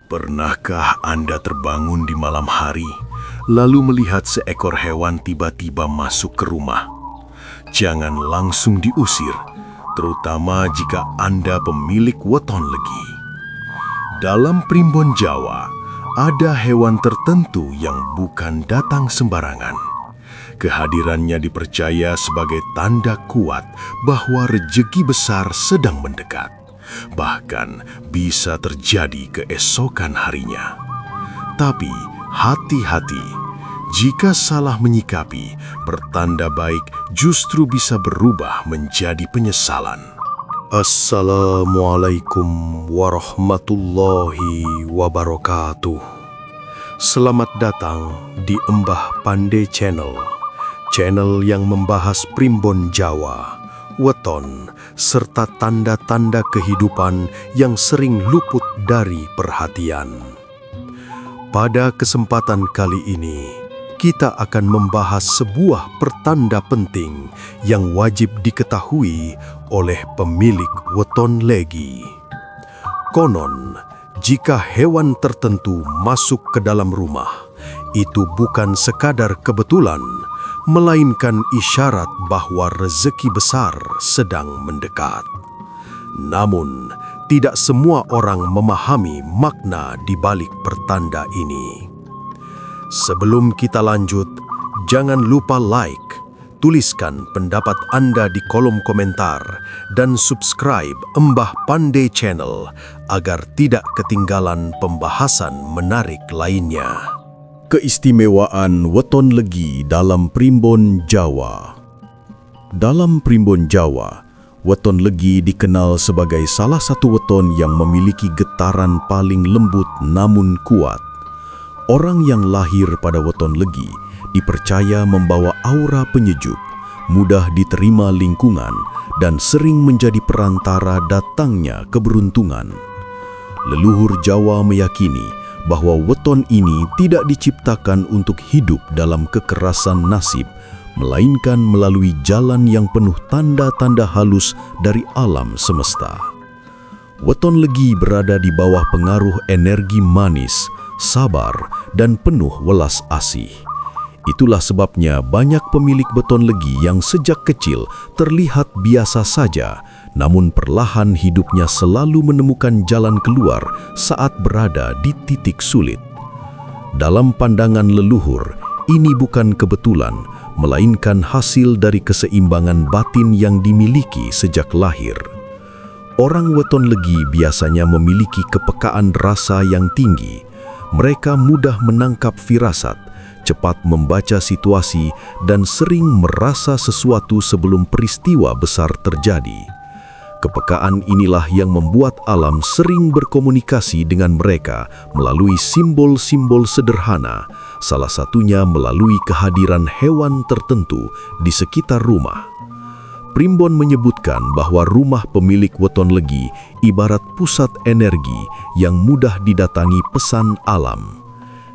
Pernahkah Anda terbangun di malam hari, lalu melihat seekor hewan tiba-tiba masuk ke rumah? Jangan langsung diusir, terutama jika Anda pemilik weton legi. Dalam primbon Jawa, ada hewan tertentu yang bukan datang sembarangan. Kehadirannya dipercaya sebagai tanda kuat bahwa rejeki besar sedang mendekat. Bahkan bisa terjadi keesokan harinya. Tapi hati-hati, jika salah menyikapi, pertanda baik justru bisa berubah menjadi penyesalan. Assalamualaikum warahmatullahi wabarakatuh. Selamat datang di Mbah Pandey Channel, channel yang membahas primbon Jawa, weton, serta tanda-tanda kehidupan yang sering luput dari perhatian. Pada kesempatan kali ini, kita akan membahas sebuah pertanda penting yang wajib diketahui oleh pemilik weton legi. Konon, jika hewan tertentu masuk ke dalam rumah, itu bukan sekadar kebetulan, melainkan isyarat bahwa rezeki besar sedang mendekat. Namun, tidak semua orang memahami makna di balik pertanda ini. Sebelum kita lanjut, jangan lupa like, tuliskan pendapat Anda di kolom komentar, dan subscribe Mbah Pandey Channel agar tidak ketinggalan pembahasan menarik lainnya. Keistimewaan weton legi dalam primbon Jawa. Dalam primbon Jawa, weton legi dikenal sebagai salah satu weton yang memiliki getaran paling lembut namun kuat. Orang yang lahir pada weton legi dipercaya membawa aura penyejuk, mudah diterima lingkungan, dan sering menjadi perantara datangnya keberuntungan. Leluhur Jawa meyakini bahwa weton ini tidak diciptakan untuk hidup dalam kekerasan nasib, melainkan melalui jalan yang penuh tanda-tanda halus dari alam semesta. Weton legi berada di bawah pengaruh energi manis, sabar, dan penuh welas asih. Itulah sebabnya banyak pemilik weton legi yang sejak kecil terlihat biasa saja, namun perlahan hidupnya selalu menemukan jalan keluar saat berada di titik sulit. Dalam pandangan leluhur, ini bukan kebetulan, melainkan hasil dari keseimbangan batin yang dimiliki sejak lahir. Orang weton legi biasanya memiliki kepekaan rasa yang tinggi. Mereka mudah menangkap firasat, cepat membaca situasi, dan sering merasa sesuatu sebelum peristiwa besar terjadi. Kepekaan inilah yang membuat alam sering berkomunikasi dengan mereka melalui simbol-simbol sederhana, salah satunya melalui kehadiran hewan tertentu di sekitar rumah. Primbon menyebutkan bahwa rumah pemilik weton legi ibarat pusat energi yang mudah didatangi pesan alam.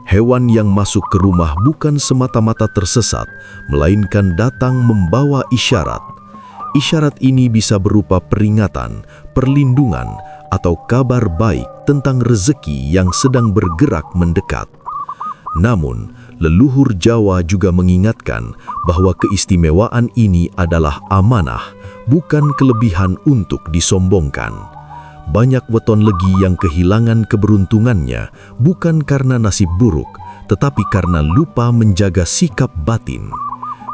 Hewan yang masuk ke rumah bukan semata-mata tersesat, melainkan datang membawa isyarat. Isyarat ini bisa berupa peringatan, perlindungan, atau kabar baik tentang rezeki yang sedang bergerak mendekat. Namun, leluhur Jawa juga mengingatkan bahwa keistimewaan ini adalah amanah, bukan kelebihan untuk disombongkan. Banyak weton legi yang kehilangan keberuntungannya bukan karena nasib buruk, tetapi karena lupa menjaga sikap batin.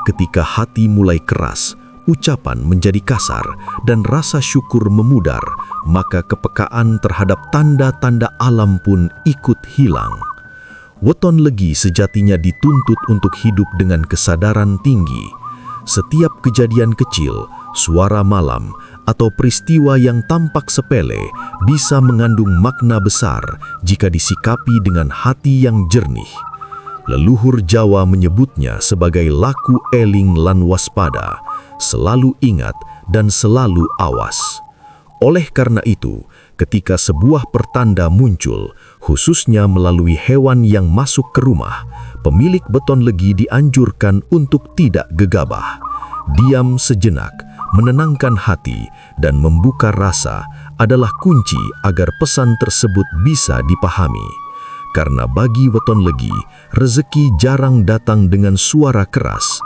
Ketika hati mulai keras, ucapan menjadi kasar, dan rasa syukur memudar, maka kepekaan terhadap tanda-tanda alam pun ikut hilang. Weton legi sejatinya dituntut untuk hidup dengan kesadaran tinggi. Setiap kejadian kecil, suara malam, atau peristiwa yang tampak sepele bisa mengandung makna besar jika disikapi dengan hati yang jernih. Leluhur Jawa menyebutnya sebagai laku eling lan waspada, selalu ingat dan selalu awas. Oleh karena itu, ketika sebuah pertanda muncul, khususnya melalui hewan yang masuk ke rumah, pemilik weton legi dianjurkan untuk tidak gegabah. Diam sejenak, menenangkan hati, dan membuka rasa adalah kunci agar pesan tersebut bisa dipahami. Karena bagi weton legi, rezeki jarang datang dengan suara keras.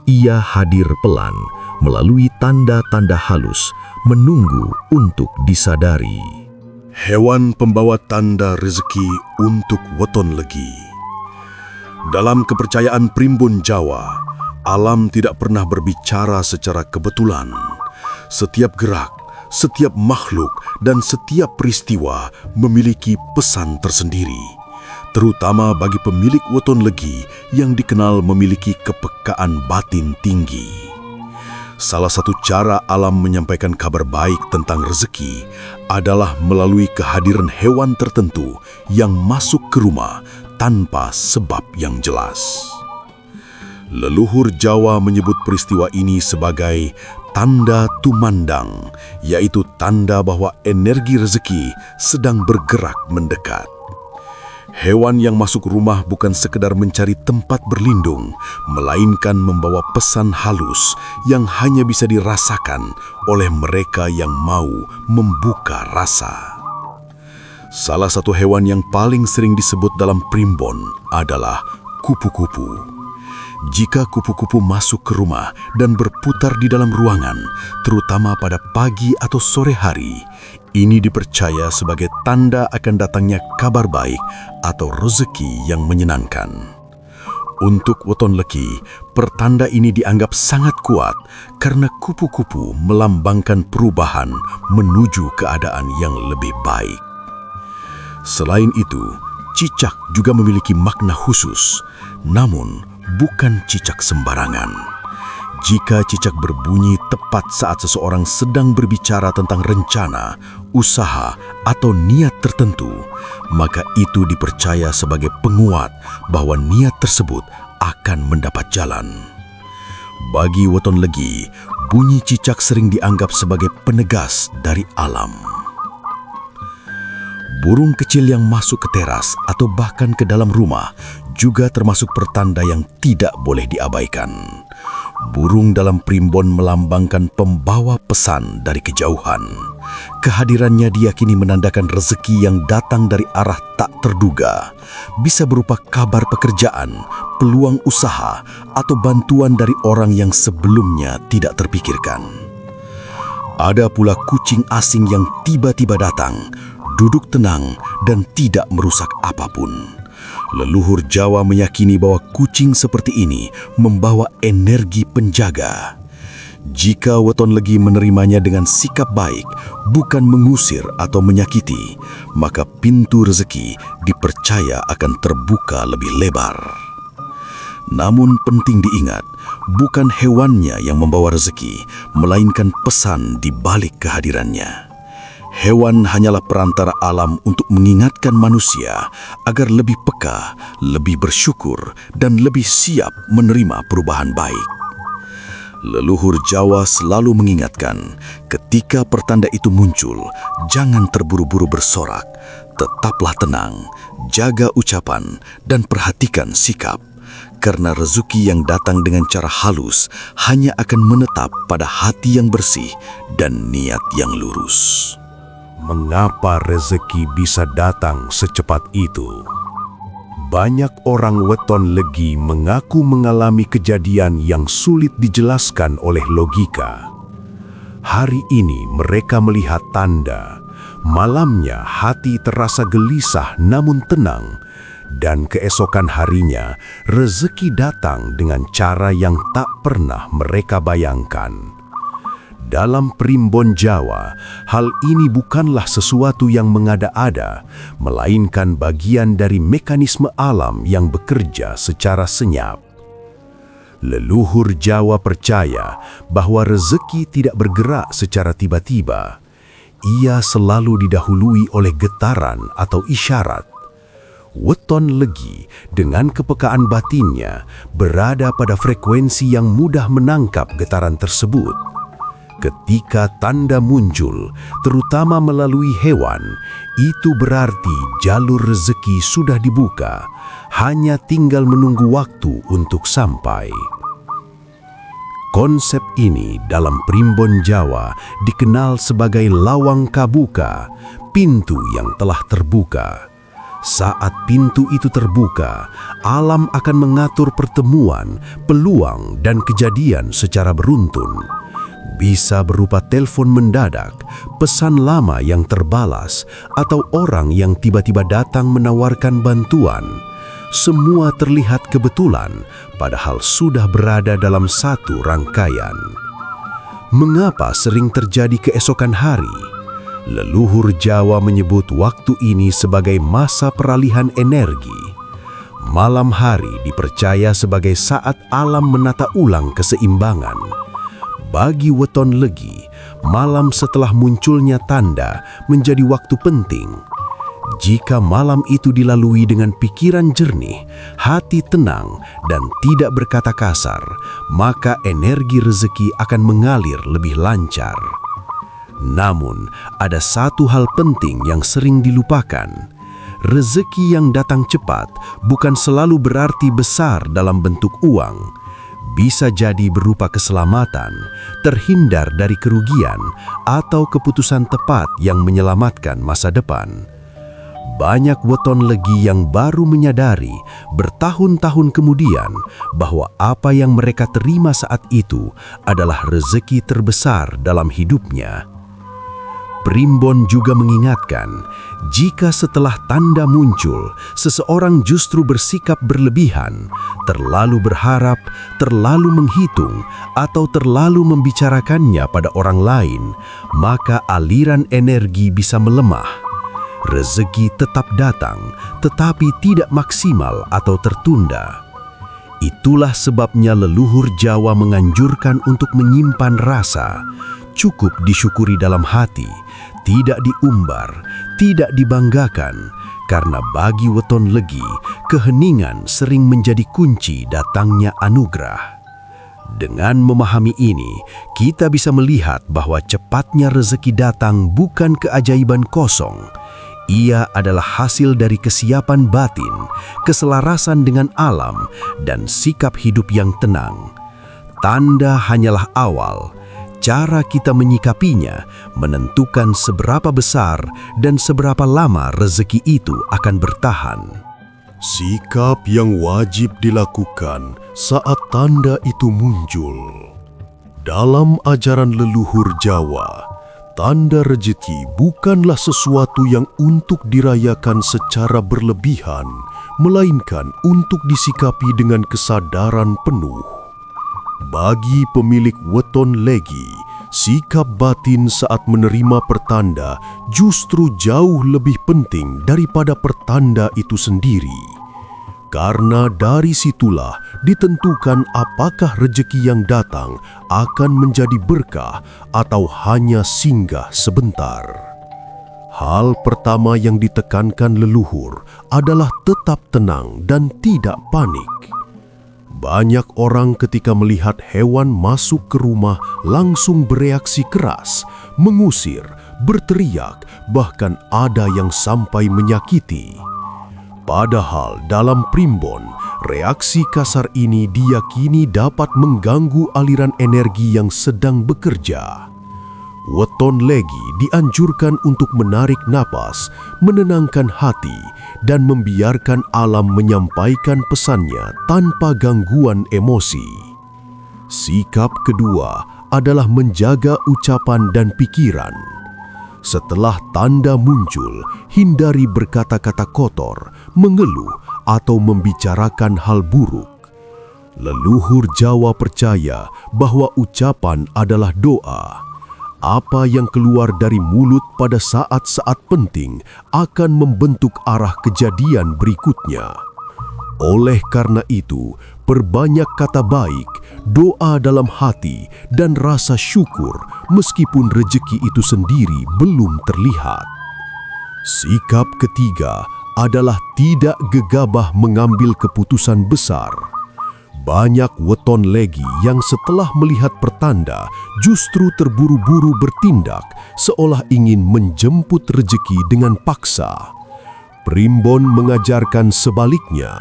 Ia hadir pelan, melalui tanda-tanda halus, menunggu untuk disadari. Hewan pembawa tanda rezeki untuk weton legi. Dalam kepercayaan primbon Jawa, alam tidak pernah berbicara secara kebetulan. Setiap gerak, setiap makhluk, dan setiap peristiwa memiliki pesan tersendiri, terutama bagi pemilik weton legi yang dikenal memiliki kepekaan batin tinggi. Salah satu cara alam menyampaikan kabar baik tentang rezeki adalah melalui kehadiran hewan tertentu yang masuk ke rumah tanpa sebab yang jelas. Leluhur Jawa menyebut peristiwa ini sebagai tanda tumandang, yaitu tanda bahwa energi rezeki sedang bergerak mendekat. Hewan yang masuk rumah bukan sekedar mencari tempat berlindung, melainkan membawa pesan halus yang hanya bisa dirasakan oleh mereka yang mau membuka rasa. Salah satu hewan yang paling sering disebut dalam primbon adalah kupu-kupu. Jika kupu-kupu masuk ke rumah dan berputar di dalam ruangan, terutama pada pagi atau sore hari, ini dipercaya sebagai tanda akan datangnya kabar baik atau rezeki yang menyenangkan. Untuk weton legi, pertanda ini dianggap sangat kuat karena kupu-kupu melambangkan perubahan menuju keadaan yang lebih baik. Selain itu, cicak juga memiliki makna khusus, namun bukan cicak sembarangan. Jika cicak berbunyi tepat saat seseorang sedang berbicara tentang rencana, usaha, atau niat tertentu, maka itu dipercaya sebagai penguat bahwa niat tersebut akan mendapat jalan. Bagi weton legi, bunyi cicak sering dianggap sebagai penegas dari alam. Burung kecil yang masuk ke teras atau bahkan ke dalam rumah juga termasuk pertanda yang tidak boleh diabaikan. Burung dalam primbon melambangkan pembawa pesan dari kejauhan. Kehadirannya diyakini menandakan rezeki yang datang dari arah tak terduga, bisa berupa kabar pekerjaan, peluang usaha, atau bantuan dari orang yang sebelumnya tidak terpikirkan. Ada pula kucing asing yang tiba-tiba datang, duduk tenang dan tidak merusak apapun. Leluhur Jawa meyakini bahwa kucing seperti ini membawa energi penjaga. Jika weton legi menerimanya dengan sikap baik, bukan mengusir atau menyakiti, maka pintu rezeki dipercaya akan terbuka lebih lebar. Namun penting diingat, bukan hewannya yang membawa rezeki, melainkan pesan di balik kehadirannya. Hewan hanyalah perantara alam untuk mengingatkan manusia agar lebih peka, lebih bersyukur, dan lebih siap menerima perubahan baik. Leluhur Jawa selalu mengingatkan, ketika pertanda itu muncul, jangan terburu-buru bersorak, tetaplah tenang, jaga ucapan, dan perhatikan sikap. Karena rezeki yang datang dengan cara halus hanya akan menetap pada hati yang bersih dan niat yang lurus. Mengapa rezeki bisa datang secepat itu? Banyak orang weton legi mengaku mengalami kejadian yang sulit dijelaskan oleh logika. Hari ini mereka melihat tanda, malamnya hati terasa gelisah namun tenang, dan keesokan harinya rezeki datang dengan cara yang tak pernah mereka bayangkan. Dalam primbon Jawa, hal ini bukanlah sesuatu yang mengada-ada, melainkan bagian dari mekanisme alam yang bekerja secara senyap. Leluhur Jawa percaya bahwa rezeki tidak bergerak secara tiba-tiba. Ia selalu didahului oleh getaran atau isyarat. Weton legi dengan kepekaan batinnya berada pada frekuensi yang mudah menangkap getaran tersebut. Ketika tanda muncul, terutama melalui hewan, itu berarti jalur rezeki sudah dibuka, hanya tinggal menunggu waktu untuk sampai. Konsep ini dalam Primbon Jawa dikenal sebagai lawang kabuka, pintu yang telah terbuka. Saat pintu itu terbuka, alam akan mengatur pertemuan, peluang, dan kejadian secara beruntun. Bisa berupa telepon mendadak, pesan lama yang terbalas, atau orang yang tiba-tiba datang menawarkan bantuan. Semua terlihat kebetulan, padahal sudah berada dalam satu rangkaian. Mengapa sering terjadi keesokan hari? Leluhur Jawa menyebut waktu ini sebagai masa peralihan energi. Malam hari dipercaya sebagai saat alam menata ulang keseimbangan. Bagi Weton Legi, malam setelah munculnya tanda menjadi waktu penting. Jika malam itu dilalui dengan pikiran jernih, hati tenang, dan tidak berkata kasar, maka energi rezeki akan mengalir lebih lancar. Namun, ada satu hal penting yang sering dilupakan. Rezeki yang datang cepat bukan selalu berarti besar dalam bentuk uang. Bisa jadi berupa keselamatan, terhindar dari kerugian, atau keputusan tepat yang menyelamatkan masa depan. Banyak Weton Legi yang baru menyadari bertahun-tahun kemudian bahwa apa yang mereka terima saat itu adalah rezeki terbesar dalam hidupnya. Primbon juga mengingatkan, jika setelah tanda muncul, seseorang justru bersikap berlebihan, terlalu berharap, terlalu menghitung, atau terlalu membicarakannya pada orang lain, maka aliran energi bisa melemah. Rezeki tetap datang, tetapi tidak maksimal atau tertunda. Itulah sebabnya leluhur Jawa menganjurkan untuk menyimpan rasa, cukup disyukuri dalam hati, tidak diumbar, tidak dibanggakan, karena bagi Weton Legi, keheningan sering menjadi kunci datangnya anugerah. Dengan memahami ini, kita bisa melihat bahwa cepatnya rezeki datang bukan keajaiban kosong. Ia adalah hasil dari kesiapan batin, keselarasan dengan alam, dan sikap hidup yang tenang. Tanda hanyalah awal. Cara kita menyikapinya menentukan seberapa besar dan seberapa lama rezeki itu akan bertahan. Sikap yang wajib dilakukan saat tanda itu muncul. Dalam ajaran leluhur Jawa, tanda rezeki bukanlah sesuatu yang untuk dirayakan secara berlebihan, melainkan untuk disikapi dengan kesadaran penuh. Bagi pemilik Weton Legi, sikap batin saat menerima pertanda justru jauh lebih penting daripada pertanda itu sendiri. Karena dari situlah ditentukan apakah rezeki yang datang akan menjadi berkah atau hanya singgah sebentar. Hal pertama yang ditekankan leluhur adalah tetap tenang dan tidak panik. Banyak orang ketika melihat hewan masuk ke rumah langsung bereaksi keras, mengusir, berteriak, bahkan ada yang sampai menyakiti. Padahal dalam Primbon, reaksi kasar ini diyakini dapat mengganggu aliran energi yang sedang bekerja. Weton Legi dianjurkan untuk menarik napas, menenangkan hati, dan membiarkan alam menyampaikan pesannya tanpa gangguan emosi. Sikap kedua adalah menjaga ucapan dan pikiran. Setelah tanda muncul, hindari berkata-kata kotor, mengeluh, atau membicarakan hal buruk. Leluhur Jawa percaya bahwa ucapan adalah doa. Apa yang keluar dari mulut pada saat-saat penting akan membentuk arah kejadian berikutnya. Oleh karena itu, perbanyak kata baik, doa dalam hati, dan rasa syukur meskipun rezeki itu sendiri belum terlihat. Sikap ketiga adalah tidak gegabah mengambil keputusan besar. Banyak Weton Legi yang setelah melihat pertanda justru terburu-buru bertindak seolah ingin menjemput rezeki dengan paksa. Primbon mengajarkan sebaliknya,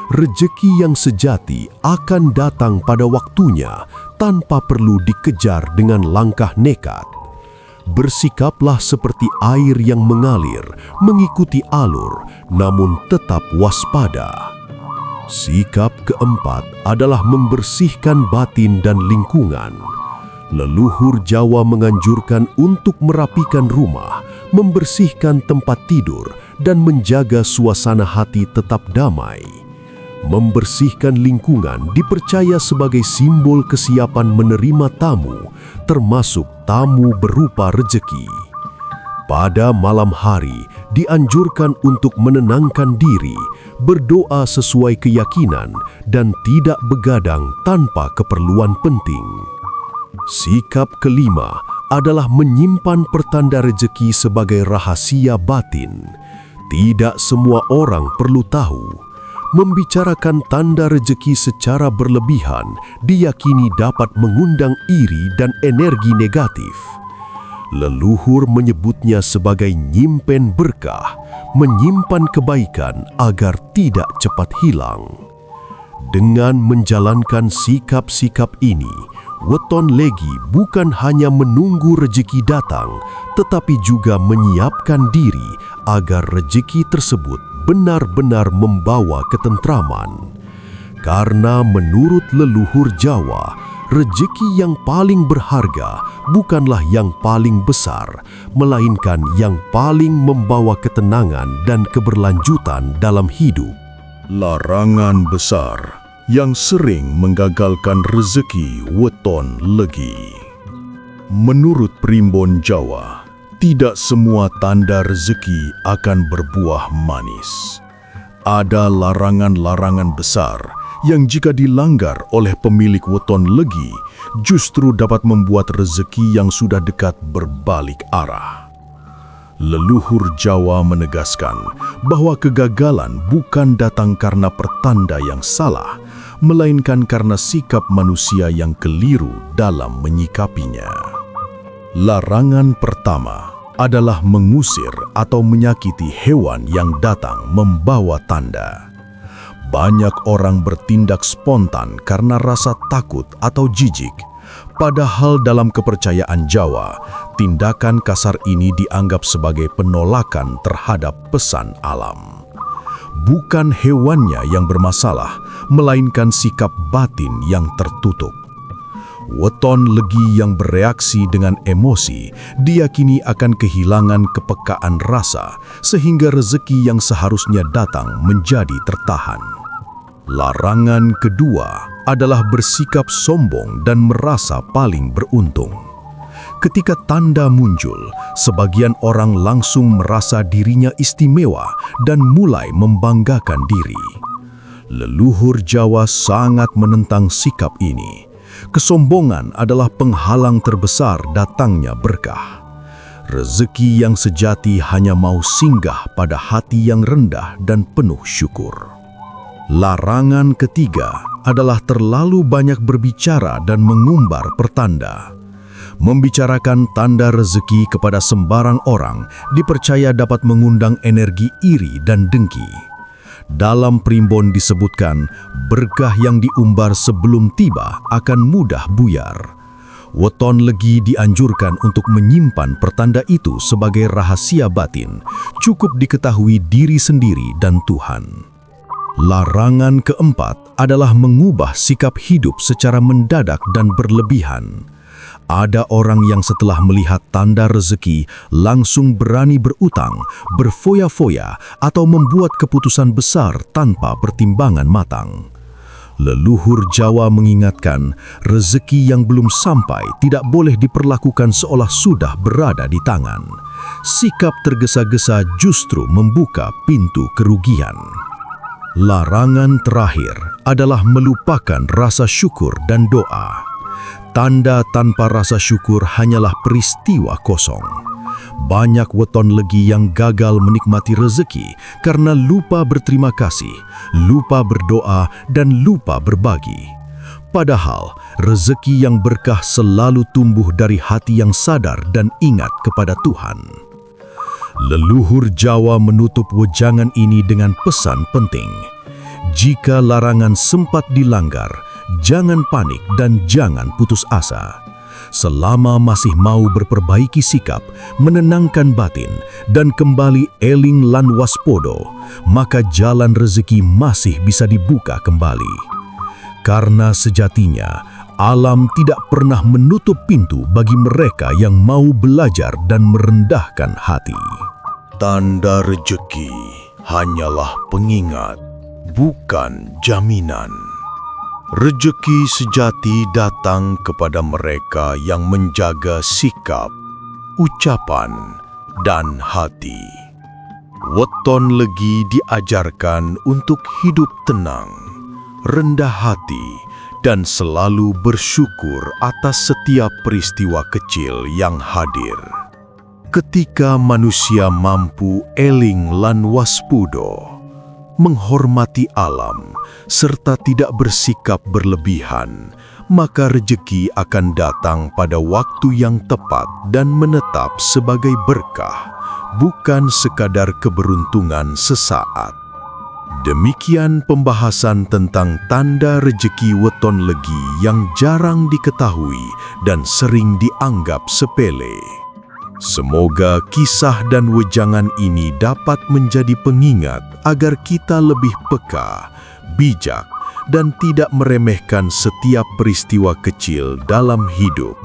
rezeki yang sejati akan datang pada waktunya tanpa perlu dikejar dengan langkah nekat. Bersikaplah seperti air yang mengalir, mengikuti alur, namun tetap waspada. Sikap keempat adalah membersihkan batin dan lingkungan. Leluhur Jawa menganjurkan untuk merapikan rumah, membersihkan tempat tidur, dan menjaga suasana hati tetap damai. Membersihkan lingkungan dipercaya sebagai simbol kesiapan menerima tamu, termasuk tamu berupa rejeki. Pada malam hari, dianjurkan untuk menenangkan diri, berdoa sesuai keyakinan, dan tidak begadang tanpa keperluan penting. Sikap kelima adalah menyimpan pertanda rejeki sebagai rahasia batin. Tidak semua orang perlu tahu. Membicarakan tanda rejeki secara berlebihan diyakini dapat mengundang iri dan energi negatif. Leluhur menyebutnya sebagai nyimpen berkah, menyimpan kebaikan agar tidak cepat hilang. Dengan menjalankan sikap-sikap ini, weton legi bukan hanya menunggu rejeki datang, tetapi juga menyiapkan diri agar rejeki tersebut benar-benar membawa ketentraman. Karena menurut leluhur Jawa, rejeki yang paling berharga bukanlah yang paling besar, melainkan yang paling membawa ketenangan dan keberlanjutan dalam hidup. Larangan besar yang sering menggagalkan rezeki weton legi. Menurut primbon Jawa, tidak semua tanda rezeki akan berbuah manis. Ada larangan-larangan besar yang jika dilanggar oleh pemilik weton legi justru dapat membuat rezeki yang sudah dekat berbalik arah. Leluhur Jawa menegaskan bahwa kegagalan bukan datang karena pertanda yang salah, melainkan karena sikap manusia yang keliru dalam menyikapinya. Larangan pertama adalah mengusir atau menyakiti hewan yang datang membawa tanda. Banyak orang bertindak spontan karena rasa takut atau jijik. Padahal dalam kepercayaan Jawa, tindakan kasar ini dianggap sebagai penolakan terhadap pesan alam. Bukan hewannya yang bermasalah, melainkan sikap batin yang tertutup. Weton legi yang bereaksi dengan emosi diyakini akan kehilangan kepekaan rasa, sehingga rezeki yang seharusnya datang menjadi tertahan. Larangan kedua adalah bersikap sombong dan merasa paling beruntung. Ketika tanda muncul, sebagian orang langsung merasa dirinya istimewa dan mulai membanggakan diri. Leluhur Jawa sangat menentang sikap ini. Kesombongan adalah penghalang terbesar datangnya berkah. Rezeki yang sejati hanya mau singgah pada hati yang rendah dan penuh syukur. Larangan ketiga adalah terlalu banyak berbicara dan mengumbar pertanda. Membicarakan tanda rezeki kepada sembarang orang dipercaya dapat mengundang energi iri dan dengki. Dalam primbon disebutkan, berkah yang diumbar sebelum tiba akan mudah buyar. Weton legi dianjurkan untuk menyimpan pertanda itu sebagai rahasia batin, cukup diketahui diri sendiri dan Tuhan. Larangan keempat adalah mengubah sikap hidup secara mendadak dan berlebihan. Ada orang yang setelah melihat tanda rezeki langsung berani berutang, berfoya-foya, atau membuat keputusan besar tanpa pertimbangan matang. Leluhur Jawa mengingatkan, rezeki yang belum sampai tidak boleh diperlakukan seolah sudah berada di tangan. Sikap tergesa-gesa justru membuka pintu kerugian. Larangan terakhir adalah melupakan rasa syukur dan doa. Tanda tanpa rasa syukur hanyalah peristiwa kosong. Banyak weton legi yang gagal menikmati rezeki karena lupa berterima kasih, lupa berdoa, dan lupa berbagi. Padahal, rezeki yang berkah selalu tumbuh dari hati yang sadar dan ingat kepada Tuhan. Leluhur Jawa menutup wejangan ini dengan pesan penting. Jika larangan sempat dilanggar, Jangan panik dan jangan putus asa. Selama masih mau berperbaiki sikap, menenangkan batin, dan kembali eling lan waspodo, maka jalan rezeki masih bisa dibuka kembali. Karena sejatinya, alam tidak pernah menutup pintu bagi mereka yang mau belajar dan merendahkan hati. Tanda rejeki hanyalah pengingat, bukan jaminan. Rejeki sejati datang kepada mereka yang menjaga sikap, ucapan, dan hati. Weton Legi diajarkan untuk hidup tenang, rendah hati, dan selalu bersyukur atas setiap peristiwa kecil yang hadir. Ketika manusia mampu eling lan waspudo, menghormati alam, serta tidak bersikap berlebihan, maka rejeki akan datang pada waktu yang tepat dan menetap sebagai berkah, bukan sekadar keberuntungan sesaat. Demikian pembahasan tentang tanda rejeki weton legi yang jarang diketahui dan sering dianggap sepele. Semoga kisah dan wejangan ini dapat menjadi pengingat agar kita lebih peka, bijak, dan tidak meremehkan setiap peristiwa kecil dalam hidup.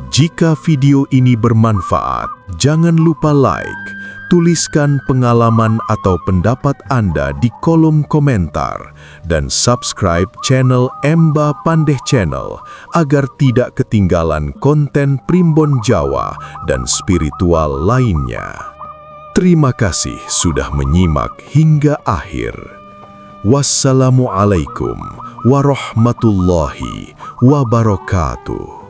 Jika video ini bermanfaat, jangan lupa like, tuliskan pengalaman atau pendapat Anda di kolom komentar, dan subscribe channel Emba Pandeh Channel agar tidak ketinggalan konten Primbon Jawa dan spiritual lainnya. Terima kasih sudah menyimak hingga akhir. Wassalamualaikum warahmatullahi wabarakatuh.